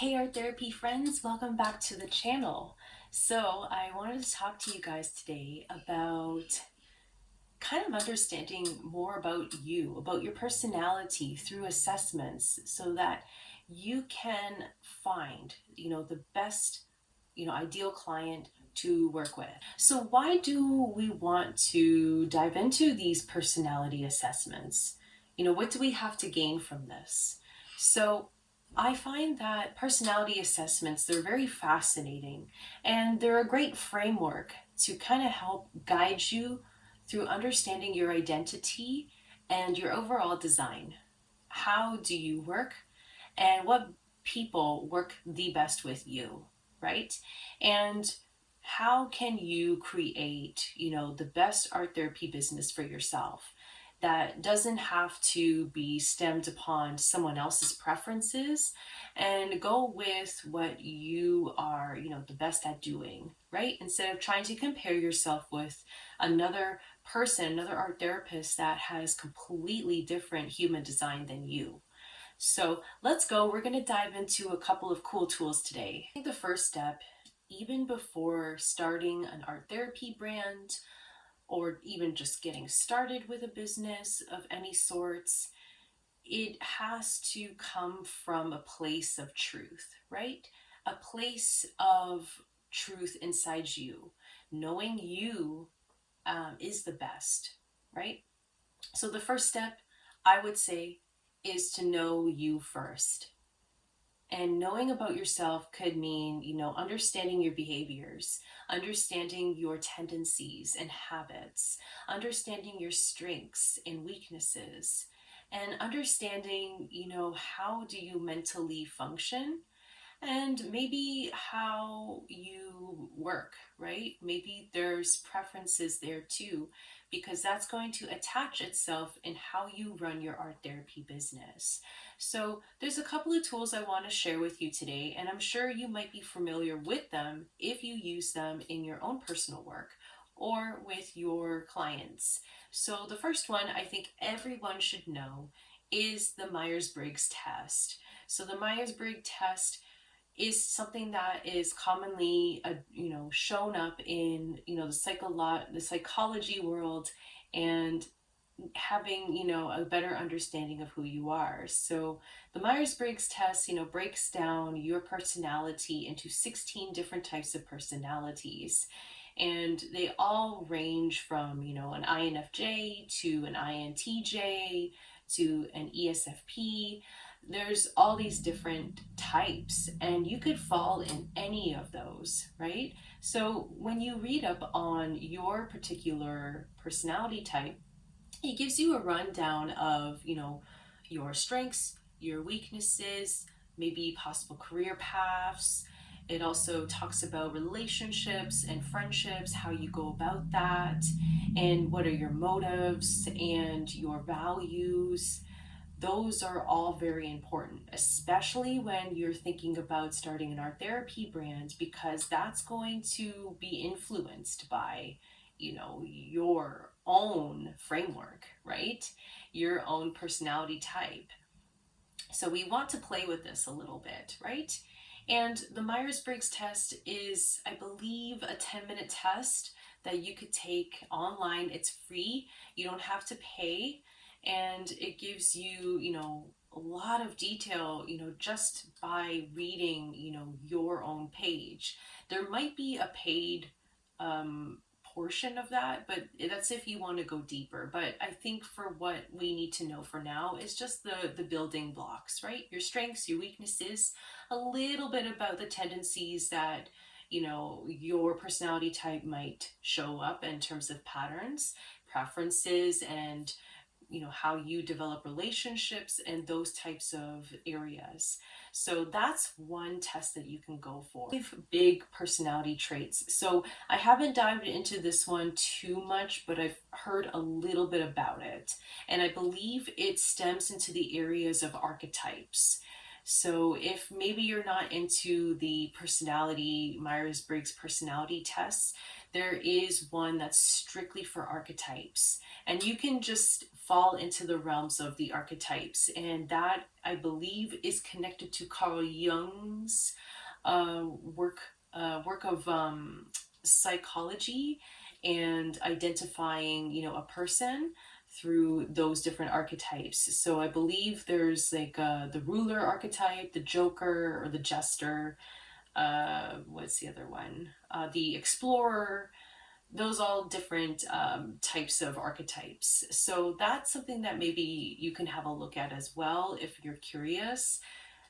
Hey, art therapy friends, welcome back to the channel. So, I wanted to talk to you guys today about kind of understanding more about your personality through assessments so that you can find, the best, ideal client to work with. So, why do we want to dive into these personality assessments? What do we have to gain from this? So, I find that personality assessments, they're very fascinating and they're a great framework to kind of help guide you through understanding your identity and your overall design. How do you work and what people work the best with you, right? And how can you create, the best art therapy business for yourself that doesn't have to be stemmed upon someone else's preferences and go with what you are, the best at doing, right? Instead of trying to compare yourself with another person, another art therapist that has completely different human design than you. So let's go. We're going to dive into a couple of cool tools today. I think the first step, even before starting an art therapy brand or even just getting started with a business of any sorts, it has to come from a place of truth, right? A place of truth inside you, knowing you is the best, right? So the first step, I would say, is to know you first. And knowing about yourself could mean, understanding your behaviors, understanding your tendencies and habits, understanding your strengths and weaknesses, and understanding, how do you mentally function and maybe how you work, right? Maybe there's preferences there too, because that's going to attach itself in how you run your art therapy business. So, there's a couple of tools I want to share with you today, and I'm sure you might be familiar with them if you use them in your own personal work or with your clients. So, the first one I think everyone should know is the Myers-Briggs test. So, the Myers-Briggs test is something that is commonly shown up in the psychology world, and having a better understanding of who you are. So the Myers-Briggs test breaks down your personality into 16 different types of personalities, and they all range from an INFJ to an INTJ to an ESFP. There's all these different types, and you could fall in any of those, right? So when you read up on your particular personality type, it gives you a rundown of your strengths, your weaknesses, maybe possible career paths. It also talks about relationships and friendships, how you go about that, and what are your motives and your values. Those are all very important, especially when you're thinking about starting an art therapy brand, because that's going to be influenced by, your own framework, right? Your own personality type. So we want to play with this a little bit, right? And the Myers-Briggs test is, I believe, a 10-minute test that you could take online. It's free. You don't have to pay. And it gives you, a lot of detail, just by reading, your own page. There might be a paid um, portion of that, but that's if you want to go deeper. But I think for what we need to know for now is just the building blocks, right? Your strengths, your weaknesses, a little bit about the tendencies that your personality type might show up in terms of patterns, preferences, and how you develop relationships and those types of areas. So that's one test that you can go for. Big personality traits. So I haven't dived into this one too much, but I've heard a little bit about it, and I believe it stems into the areas of archetypes. So if maybe you're not into the Myers-Briggs personality tests, there is one that's strictly for archetypes, and you can just fall into the realms of the archetypes. And that, I believe, is connected to Carl Jung's uh, work work of psychology and identifying, a person through those different archetypes. So I believe there's like the ruler archetype, the joker or the jester. What's the other one? The explorer. Those all different types of archetypes. So that's something that maybe you can have a look at as well if you're curious.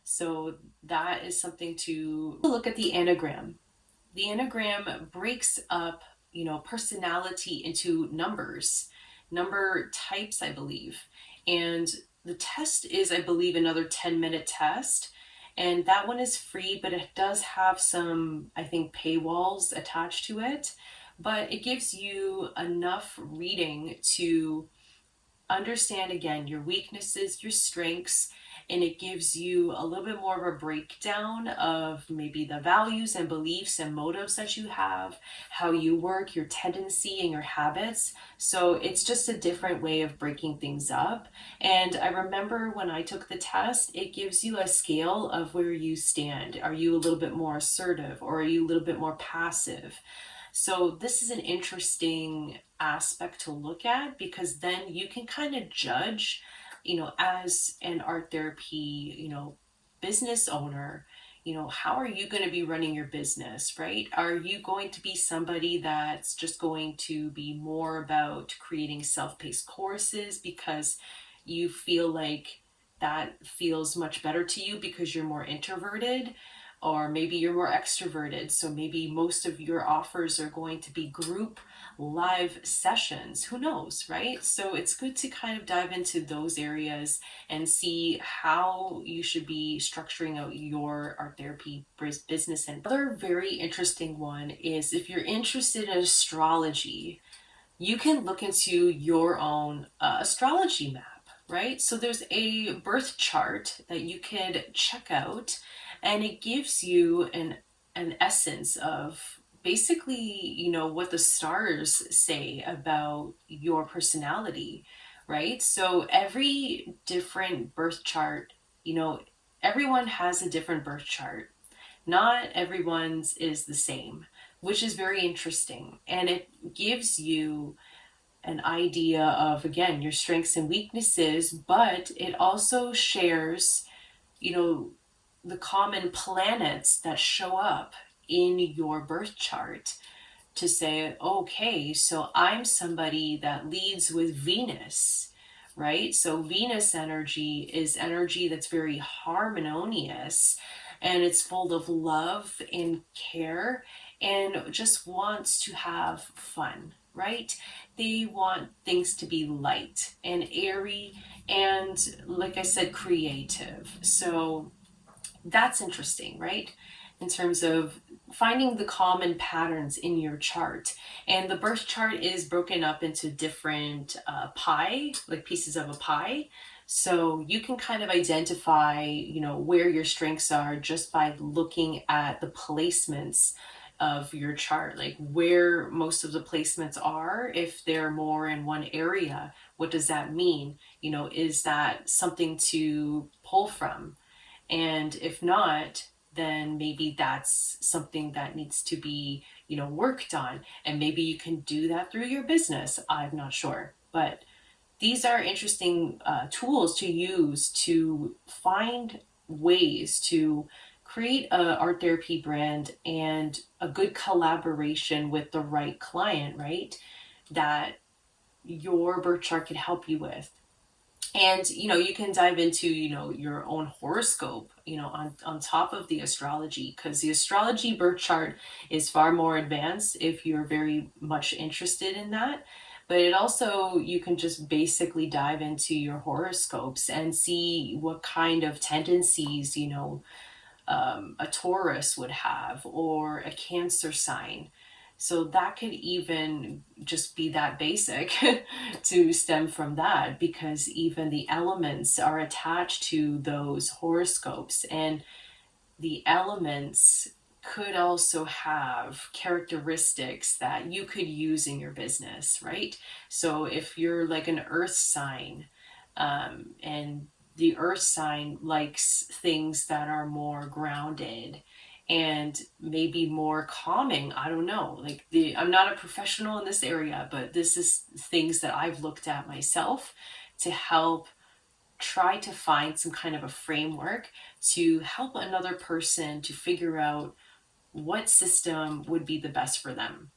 So that is something to look at. The Enneagram. The Enneagram breaks up, personality into number types, I believe. And the test is, I believe, another 10-minute test. And that one is free, but it does have some, I think, paywalls attached to it. But it gives you enough reading to understand, again, your weaknesses, your strengths, and it gives you a little bit more of a breakdown of maybe the values and beliefs and motives that you have, how you work, your tendency and your habits. So it's just a different way of breaking things up. And I remember when I took the test, it gives you a scale of where you stand. Are you a little bit more assertive, or are you a little bit more passive? So this is an interesting aspect to look at, because then you can kind of judge, as an art therapy, business owner, how are you going to be running your business, right? Are you going to be somebody that's just going to be more about creating self-paced courses because you feel like that feels much better to you because you're more introverted? Or maybe you're more extroverted, so maybe most of your offers are going to be group live sessions. Who knows, right? So it's good to kind of dive into those areas and see how you should be structuring out your art therapy business. And another very interesting one is, if you're interested in astrology, you can look into your own astrology map, right? So there's a birth chart that you could check out, and it gives you an essence of basically, what the stars say about your personality, right? So every different birth chart, everyone has a different birth chart. Not everyone's is the same, which is very interesting. And it gives you an idea of, again, your strengths and weaknesses, but it also shares, you know, the common planets that show up in your birth chart to say, okay, so I'm somebody that leads with Venus, right? So Venus energy is energy that's very harmonious, and it's full of love and care and just wants to have fun, right? They want things to be light and airy and, like I said, creative. So that's interesting, right? In terms of finding the common patterns in your chart. And the birth chart is broken up into different pie, like pieces of a pie. So you can kind of identify, where your strengths are just by looking at the placements of your chart, like where most of the placements are. If they're more in one area, what does that mean? Is that something to pull from? And if not, then maybe that's something that needs to be, worked on. And maybe you can do that through your business. I'm not sure. But these are interesting tools to use to find ways to create an art therapy brand and a good collaboration with the right client, right? That your birth chart could help you with. And you can dive into your own horoscope on top of the astrology, because the astrology birth chart is far more advanced if you're very much interested in that. But it also, you can just basically dive into your horoscopes and see what kind of tendencies a Taurus would have, or a Cancer sign. So that could even just be that basic to stem from that, because even the elements are attached to those horoscopes. And the elements could also have characteristics that you could use in your business, right? So if you're like an earth sign, and the earth sign likes things that are more grounded and maybe more calming. I don't know. I'm not a professional in this area, but this is things that I've looked at myself to help try to find some kind of a framework to help another person to figure out what system would be the best for them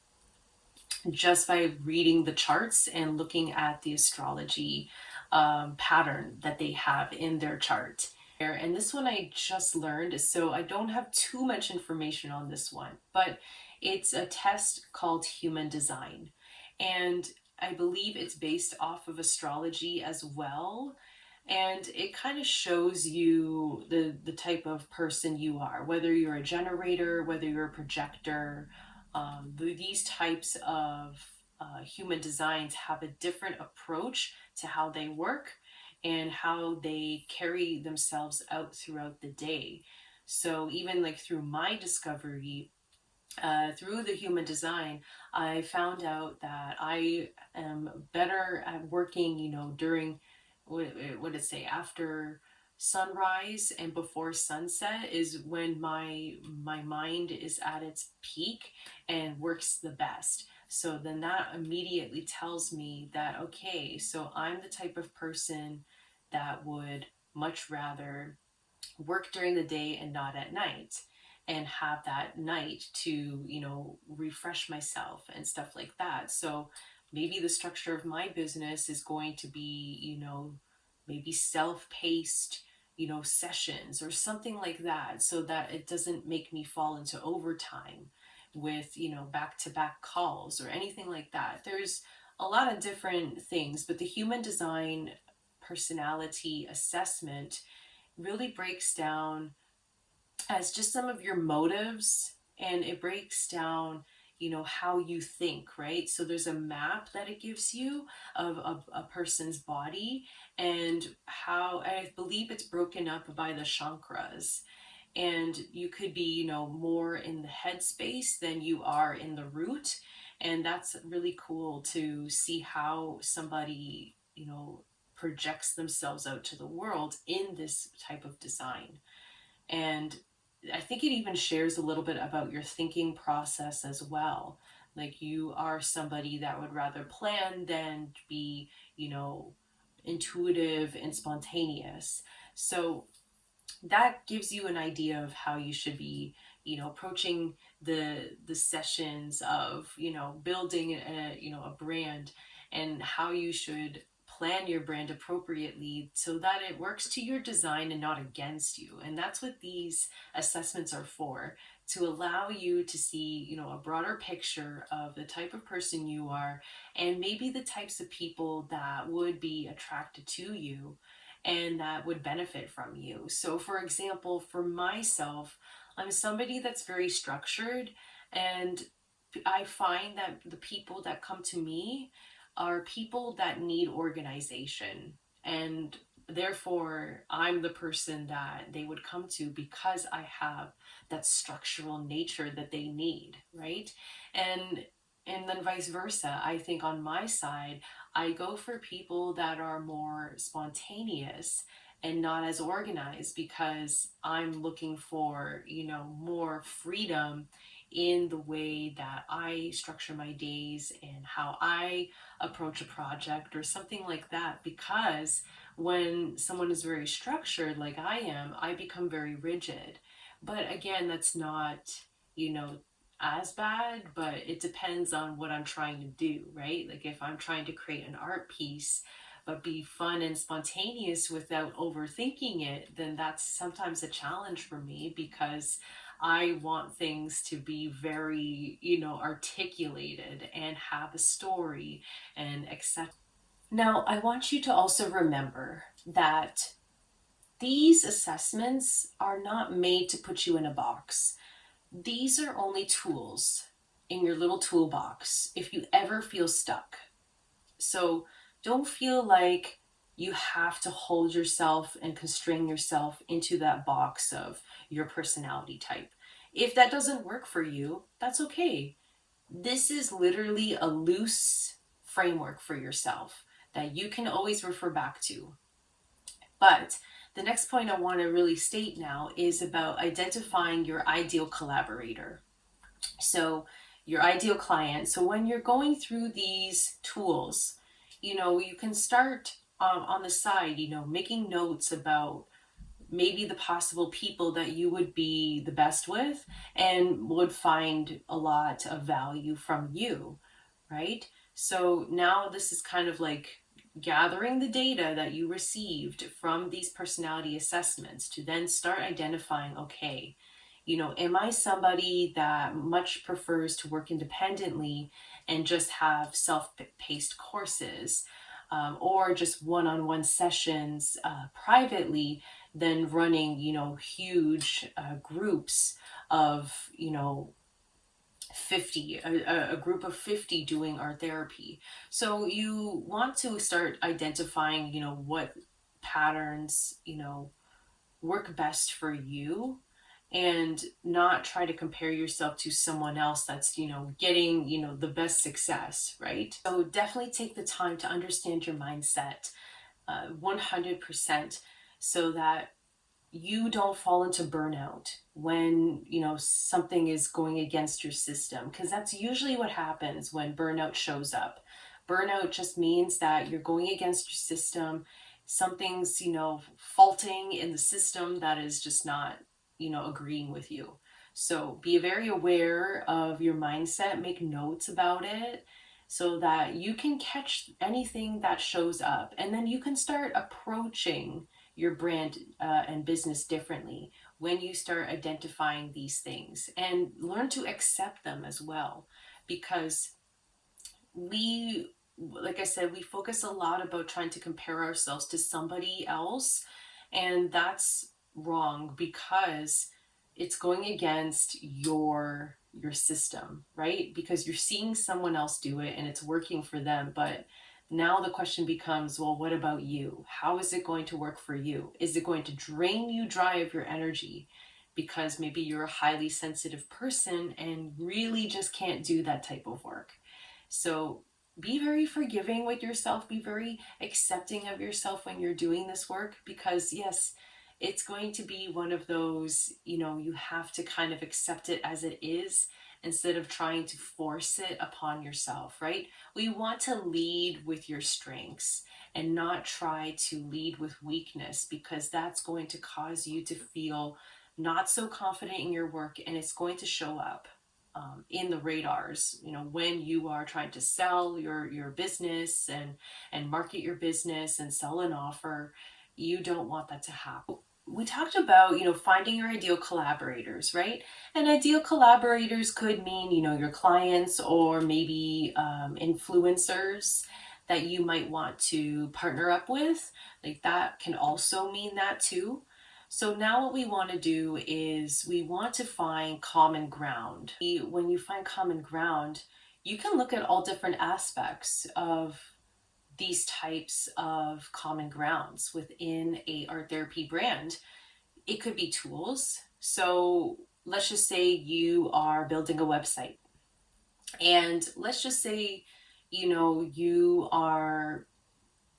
just by reading the charts and looking at the astrology pattern that they have in their chart. And this one I just learned, so I don't have too much information on this one, but it's a test called Human Design. And I believe it's based off of astrology as well. And it kind of shows you the type of person you are, whether you're a generator, whether you're a projector. These types of human designs have a different approach to how they work and how they carry themselves out throughout the day. So even like through my discovery, through the human design, I found out that I am better at working, during what did it say, after sunrise and before sunset is when my mind is at its peak and works the best. So then that immediately tells me that, okay, so I'm the type of person that would much rather work during the day and not at night, and have that night to refresh myself and stuff like that. So maybe the structure of my business is going to be maybe self-paced sessions or something like that, so that it doesn't make me fall into overtime with back-to-back calls or anything like that. There's a lot of different things, but the human design personality assessment really breaks down as just some of your motives, and it breaks down how you think, right? So there's a map that it gives you of a person's body, and how I believe it's broken up by the chakras, and you could be more in the head space than you are in the root. And that's really cool to see how somebody projects themselves out to the world in this type of design. And I think it even shares a little bit about your thinking process as well. Like, you are somebody that would rather plan than be, intuitive and spontaneous. So that gives you an idea of how you should be approaching the sessions of building a brand, and how you should plan your brand appropriately so that it works to your design and not against you. And that's what these assessments are for, to allow you to see a broader picture of the type of person you are, and maybe the types of people that would be attracted to you and that would benefit from you. So, for example, for myself, I'm somebody that's very structured, and I find that the people that come to me are people that need organization. And therefore, I'm the person that they would come to because I have that structural nature that they need, right? And and then vice versa. I think on my side, I go for people that are more spontaneous and not as organized, because I'm looking for, more freedom in the way that I structure my days and how I approach a project or something like that. Because when someone is very structured like I am, I become very rigid. But again, that's not, you know, as bad, but it depends on what I'm trying to do, right? Like, if I'm trying to create an art piece but be fun and spontaneous without overthinking it, then that's sometimes a challenge for me, because I want things to be very, articulated and have a story and etc. Now, I want you to also remember that these assessments are not made to put you in a box. These are only tools in your little toolbox if you ever feel stuck. So don't feel like you have to hold yourself and constrain yourself into that box of your personality type. If that doesn't work for you, that's okay. This is literally a loose framework for yourself that you can always refer back to. But the next point I want to really state now is about identifying your ideal collaborator. So, your ideal client. So, when you're going through these tools, you can start on the side, making notes about maybe the possible people that you would be the best with and would find a lot of value from you, right? So now this is kind of like gathering the data that you received from these personality assessments to then start identifying, okay, am I somebody that much prefers to work independently and just have self-paced courses, or just one-on-one sessions privately, than running, huge groups of, 50, a group of 50 doing art therapy. So you want to start identifying, what patterns, work best for you, and not try to compare yourself to someone else that's, getting, the best success, right? So definitely take the time to understand your mindset 100%, so that you don't fall into burnout when something is going against your system, because that's usually what happens when burnout shows up. Burnout just means that you're going against your system. Something's faulting in the system that is just not agreeing with you. So be very aware of your mindset, make notes about it, so that you can catch anything that shows up, and then you can start approaching your brand and business differently when you start identifying these things, and learn to accept them as well. Because we, like I said, we focus a lot about trying to compare ourselves to somebody else, and that's wrong, because it's going against your system, right? Because you're seeing someone else do it and it's working for them, but now the question becomes, well, what about you? How is it going to work for you? Is it going to drain you dry of your energy, because maybe you're a highly sensitive person and really just can't do that type of work? So be very forgiving with yourself, be very accepting of yourself when you're doing this work, because yes, it's going to be one of those, you have to kind of accept it as it is, instead of trying to force it upon yourself, right? We want to lead with your strengths and not try to lead with weakness, because that's going to cause you to feel not so confident in your work, and it's going to show up in the radars, when you are trying to sell your business and market your business and sell an offer. You don't want that to happen. We talked about, finding your ideal collaborators, right? And ideal collaborators could mean, your clients, or maybe influencers that you might want to partner up with. Like, that can also mean that too. So now what we want to do is we want to find common ground. When you find common ground, you can look at all different aspects of these types of common grounds within a art therapy brand. It could be tools. So let's just say you are building a website, and let's just say you are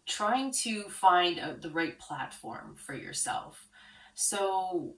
trying to find the right platform for yourself. So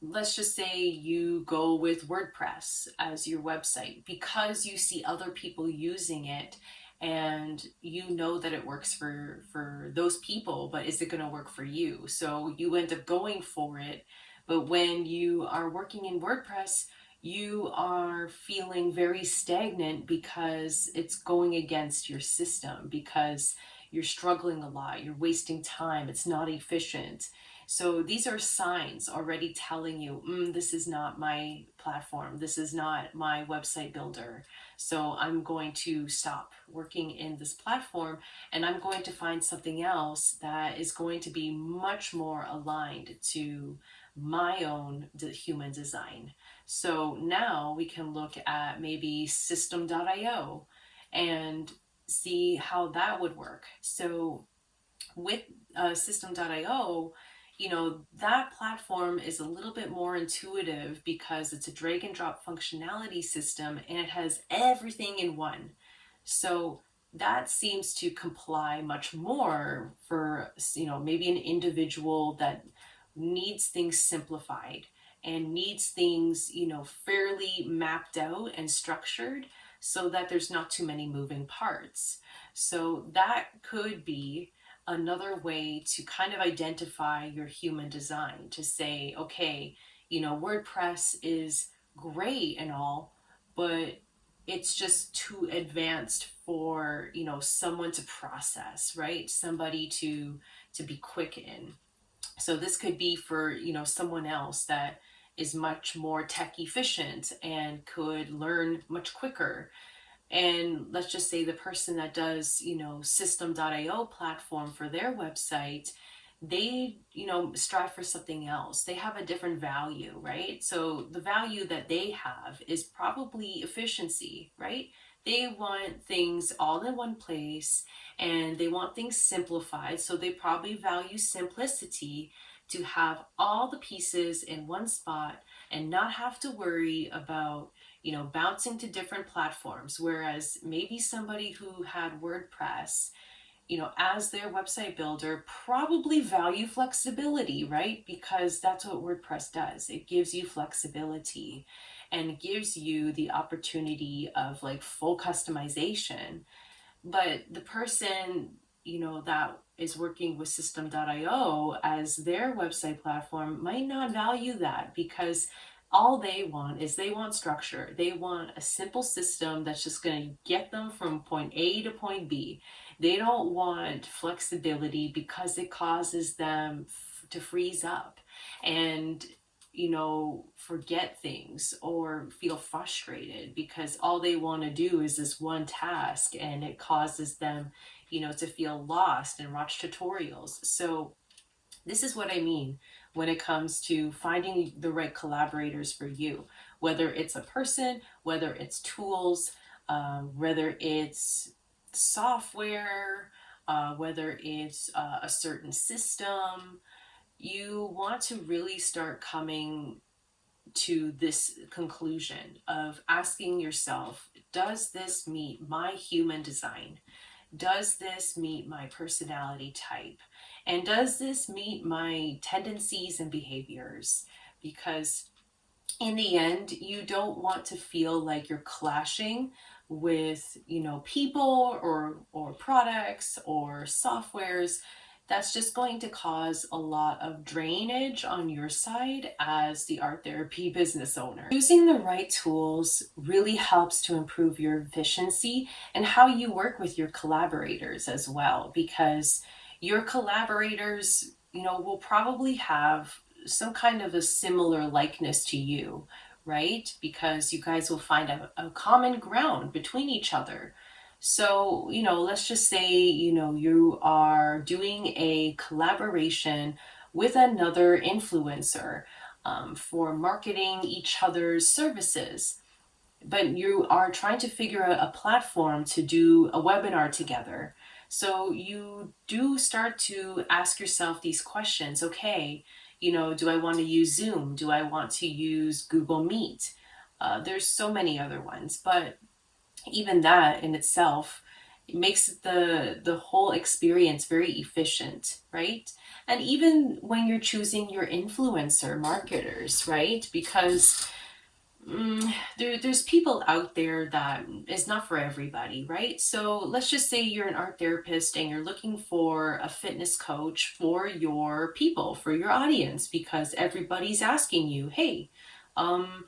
let's just say you go with WordPress as your website because you see other people using it, and you know that it works for those people, but is it going to work for you? So you end up going for it. But when you are working in WordPress, you are feeling very stagnant because it's going against your system, because you're struggling a lot, you're wasting time, it's not efficient. So these are signs already telling you, this is not my platform. This is not my website builder. So I'm going to stop working in this platform, and I'm going to find something else that is going to be much more aligned to my own human design. So now we can look at maybe system.io and see how that would work. So with system.io, that platform is a little bit more intuitive because it's a drag and drop functionality system and it has everything in one. So that seems to comply much more for, maybe an individual that needs things simplified and needs things, fairly mapped out and structured so that there's not too many moving parts. So that could be another way to kind of identify your human design, to say, okay, WordPress is great and all, but it's just too advanced for, someone to process, right? Somebody to be quick in. So this could be for, someone else that is much more tech efficient and could learn much quicker. And let's just say the person that does, system.io platform for their website, they, strive for something else. They have a different value, right? So the value that they have is probably efficiency, right? They want things all in one place and they want things simplified. So they probably value simplicity, to have all the pieces in one spot and not have to worry about, bouncing to different platforms. Whereas maybe somebody who had WordPress, as their website builder, probably value flexibility, right? Because that's what WordPress does. It gives you flexibility and it gives you the opportunity of like full customization. But the person, that is working with system.io as their website platform might not value that, because all they want is they want structure. They want a simple system that's just going to get them from point A to point B. They don't want flexibility because it causes them to freeze up and, forget things or feel frustrated because all they want to do is this one task and it causes them, to feel lost and watch tutorials. So this is what I mean when it comes to finding the right collaborators for you, whether it's a person, whether it's tools, whether it's software, whether it's a certain system. You want to really start coming to this conclusion of asking yourself, does this meet my human design? Does this meet my personality type? And does this meet my tendencies and behaviors? Because in the end, you don't want to feel like you're clashing with, people or products or softwares. That's just going to cause a lot of drainage on your side as the art therapy business owner. Using the right tools really helps to improve your efficiency and how you work with your collaborators as well, because your collaborators, will probably have some kind of a similar likeness to you, right? Because you guys will find a common ground between each other. So, let's just say, you are doing a collaboration with another influencer, for marketing each other's services, but you are trying to figure out a platform to do a webinar together. So you do start to ask yourself these questions. Okay, do I want to use Zoom? Do I want to use Google Meet? There's so many other ones, but even that in itself, it makes the whole experience very efficient, right? And even when you're choosing your influencer marketers, right? Because there's people out there that is not for everybody, right? So let's just say you're an art therapist and you're looking for a fitness coach for your people, for your audience, because everybody's asking you, hey, I'm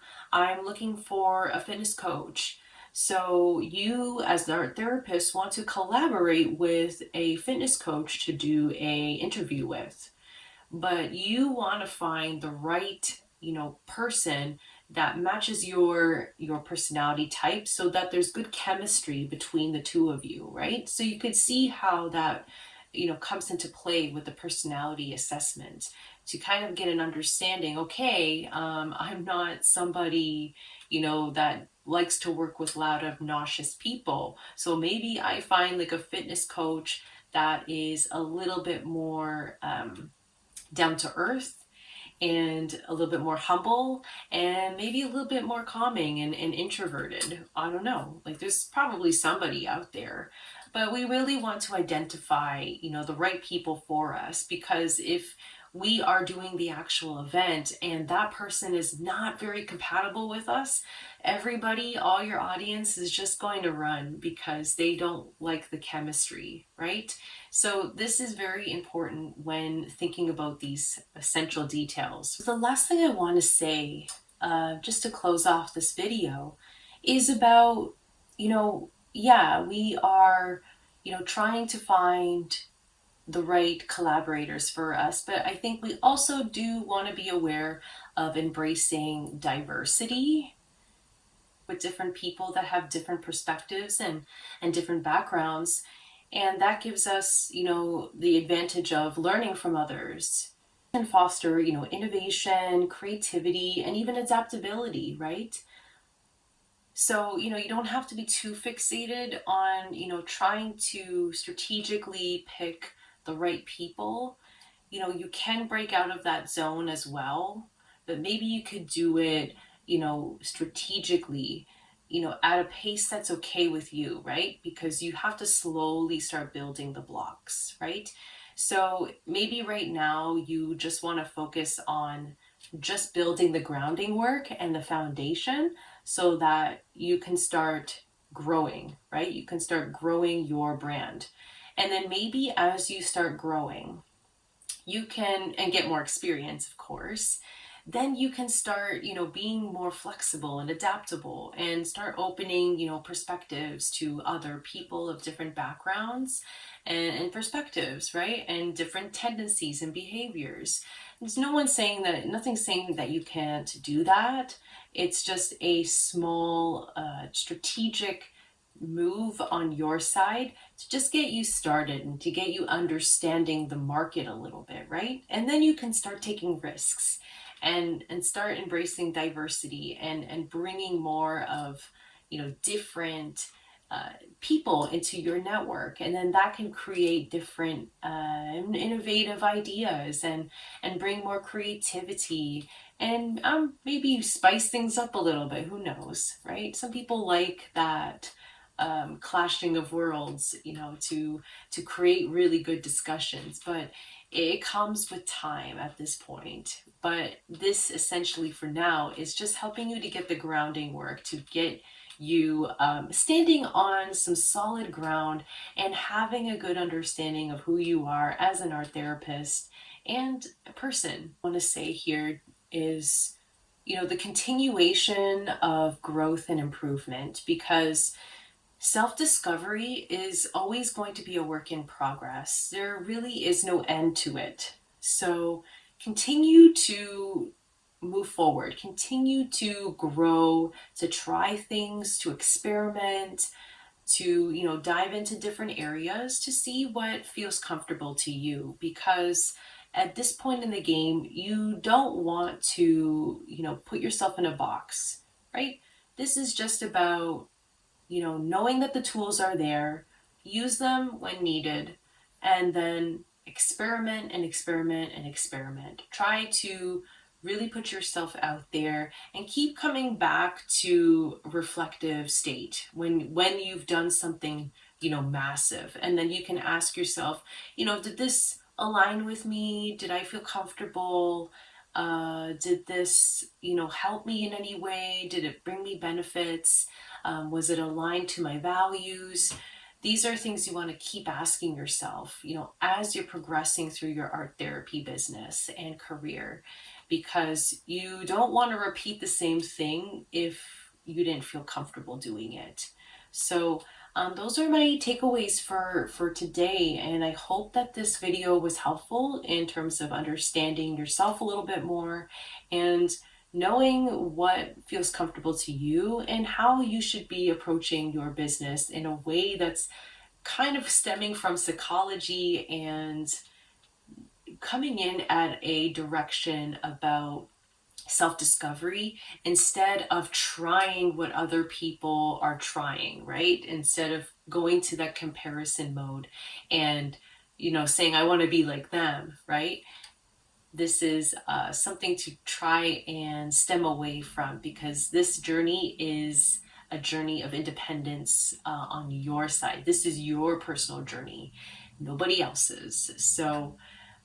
looking for a fitness coach. So you, as the art therapist, want to collaborate with a fitness coach to do a interview with, but you want to find the right, person that matches your personality type so that there's good chemistry between the two of you, right? So you could see how that, comes into play with the personality assessment, to kind of get an understanding. Okay, I'm not somebody, that likes to work with loud, obnoxious people, so maybe I find like a fitness coach that is a little bit more down to earth and a little bit more humble and maybe a little bit more calming and introverted. I don't know. Like there's probably somebody out there. But we really want to identify, the right people for us, because if we are doing the actual event and that person is not very compatible with us, everybody, all your audience is just going to run because they don't like the chemistry, right? So this is very important when thinking about these essential details. The last thing I want to say, just to close off this video, is about, yeah, we are, trying to find the right collaborators for us, but I think we also do want to be aware of embracing diversity with different people that have different perspectives and different backgrounds. And that gives us, the advantage of learning from others and foster, innovation, creativity, and even adaptability, right? So, you don't have to be too fixated on, trying to strategically pick the right people. You can break out of that zone as well, but maybe you could do it, strategically, at a pace that's okay with you, right? Because you have to slowly start building the blocks, right? So maybe right now you just want to focus on just building the grounding work and the foundation so that you can start growing, right? You can start growing your brand. And then maybe as you start growing, you can, and get more experience, of course, then you can start, being more flexible and adaptable and start opening, perspectives to other people of different backgrounds and perspectives, right? And different tendencies and behaviors. There's nothing saying that you can't do that. It's just a small strategic move on your side to just get you started and to get you understanding the market a little bit, right? And then you can start taking risks and start embracing diversity and bringing more of, different people into your network, and then that can create different innovative ideas and bring more creativity and maybe spice things up a little bit. Who knows, right? Some people like that clashing of worlds, to create really good discussions, but it comes with time at this point. But this essentially for now is just helping you to get the grounding work, to get you standing on some solid ground and having a good understanding of who you are as an art therapist and a person. I want to say here is, the continuation of growth and improvement, because self-discovery is always going to be a work in progress. There really is no end to it. So continue to move forward, continue to grow, to try things, to experiment, to, dive into different areas to see what feels comfortable to you. Because at this point in the game, you don't want to, put yourself in a box, right? This is just about, knowing that the tools are there, use them when needed, and then experiment and experiment and experiment. Try to really put yourself out there and keep coming back to reflective state when you've done something, massive. And then you can ask yourself, did this align with me? Did I feel comfortable? Did this, help me in any way? Did it bring me benefits? Was it aligned to my values? These are things you want to keep asking yourself, as you're progressing through your art therapy business and career, because you don't want to repeat the same thing if you didn't feel comfortable doing it. So those are my takeaways for today, and I hope that this video was helpful in terms of understanding yourself a little bit more and knowing what feels comfortable to you and how you should be approaching your business in a way that's kind of stemming from psychology and coming in at a direction about self-discovery instead of trying what other people are trying, right? Instead of going to that comparison mode and, saying, I want to be like them, right? this is something to try and stem away from, because this journey is a journey of independence on your side. This is your personal journey, nobody else's. So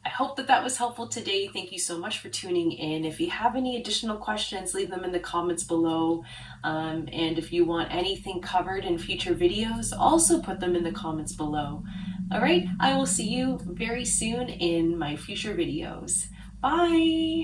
I hope that that was helpful today. Thank you so much for tuning in. If you have any additional questions, leave them in the comments below. And if you want anything covered in future videos, also put them in the comments below. All right, I will see you very soon in my future videos. Bye!